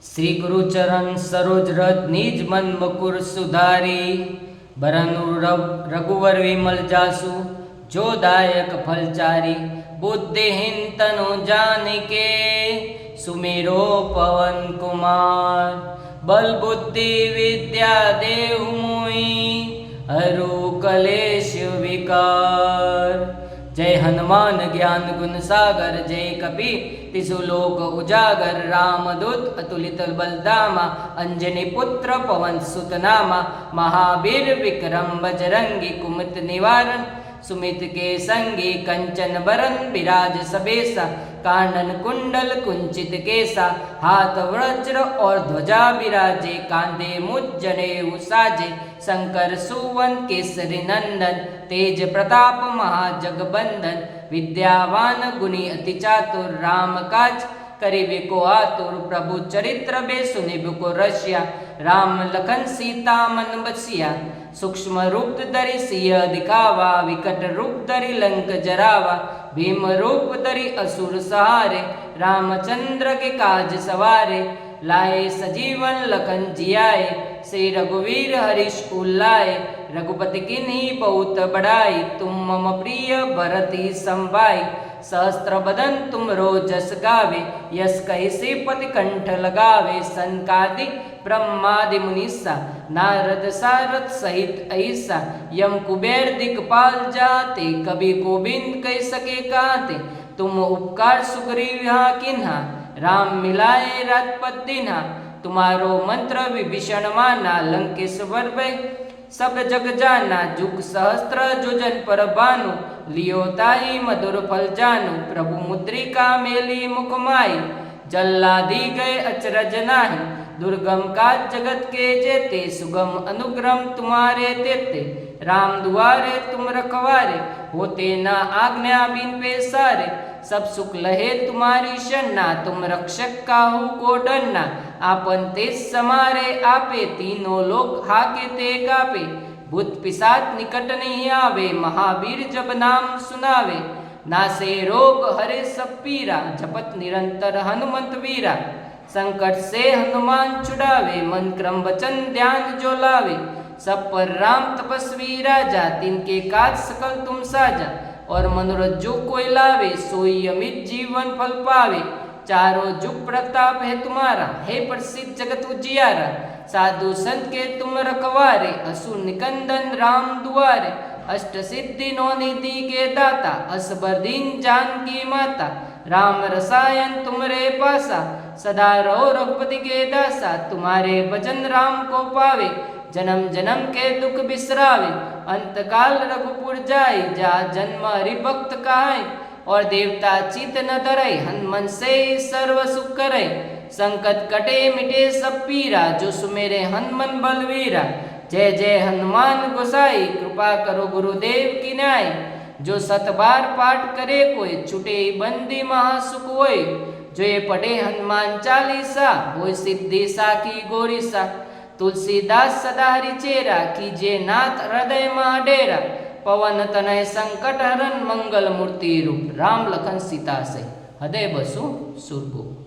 श्री गुरु चरण सरोज रज निज मन मुकुर सुधारी। बरनु रघुवर विमल जासु जो दायक फलचारी। बुद्धिहीन तनु जानिके सुमेरो पवन कुमार। बल बुद्धि विद्या देहु मोहि हरु कलेश विकार। जय हनुमान ज्ञान गुण सागर जय कपि तिसु लोक उजागर। रामदूत अतुलित बलधामा अंजनी पुत्र पवन सुत नामा। महावीर विक्रम बजरंगी कुमति निवारण सुमित के संगी। कंचन बरन विराज सबेसा कानन कुंडल कुंचित केसा। हाथ वज्र और ध्वजा विराजे कांधे मुझ जनेऊ साजे। शंकर सुवन केसरी नंदन तेज प्रताप महाजगबंदन। विद्यावान गुणी अति चातुर राम काज करिबे को आतुर। प्रभु चरित्र बे सुनिबे को रसिया राम लखन सीता मन बसिया। सूक्ष्म रूप धरि सिय दिखावा विकट रूप धरि लंक जरावा। भीम रूप धरि असुर सहारे रामचंद्र के काज सवारे। लाए सजीवन लखन जियाए श्री रघुवीर हरीश उल्लाए। रघुपति किन्हीं बहुत बड़ाई तुम मम प्रिय भरति संभाई। सहस्त्र बदन तुम रोजस गावे यस कहि पति कंठ लगावे। सनकादिक ब्रह्मादि मुनीसा नारद सारद सहित ऐसा। यम कुबेर दिक्पाल जाते कभी गोविंद कह सके काते। तुम उपकार सुग्रीव यहाँ किन्हा राम मिलाए राजपद दीन्हा। तुम्हारो मंत्र विभीषण माना लंकेश्वर भय सब जग जाना। जुग सहस्त्र जोजन पर भानु लियो ताई मधुर फल जानू। प्रभु मुद्रिका मेली मुख माई जल्ला दी गए अचरज नाही। दुर्गम का जगत के जेते सुगम अनुग्रह तुम्हारे तेते। राम दुआरे तुम रखवारे होते ना आज्ञा बिन पेसारे। सब सुख लहे तुम्हारी शन्ना तुम रक्षक काहू को डरना। आपन तेज समारे आपे तीनों लोग हाके ते कापे। भूत पिशाच निकट नहीं आवे महावीर जब नाम सुनावे। नासे रोग हरे सब पीरा जपत निरंतर हनुमंत वीरा। संकट से हनुमान छुड़ावे मन क्रम वचन ध्यान जो लावे। सब पर राम तपस्वी राजा तिनके काज सकल तुम साजा। और मनोरथ जो कोई लावे सोई अमित जीवन फल पावे। चारों जुग प्रताप है तुम्हारा है प्रसिद्ध जगत उजियारा। साधु संत के तुम रखवारे असुर निकंदन राम दुआरे। अष्ट सिद्धि नौ निधि के दाता असबर दीन जानकी माता। राम रसायन तुमरे पासा सदा रहो रघुपति के दासा। तुम्हारे भजन राम को पावे जन्म जन्म के दुख बिसरावे। अंतकाल रघुपुर जाए जा जन्म हरिभक्त कहाय। और देवता चित न धरे हनुमन से सर्व सुख करे। संकट कटे मिटे सब पीरा जो सुमेरे हनुमन बलवीरा। जय जय हनुमान गोसाई कृपा करो गुरुदेव की न्याय। जो सतबार पाठ करे कोई छुटे बंदी महासुख होय। जो ये पढ़े हनुमान चालीसा होय सिद्धि साखी गोरीसा। तुलसीदास सदा हरि चेरा कीजे नाथ हृदय महाडेरा। पवन तनय संकट हरन मंगल मूर्ति रूप राम लखन सीता से हृदय बसु सुरभु।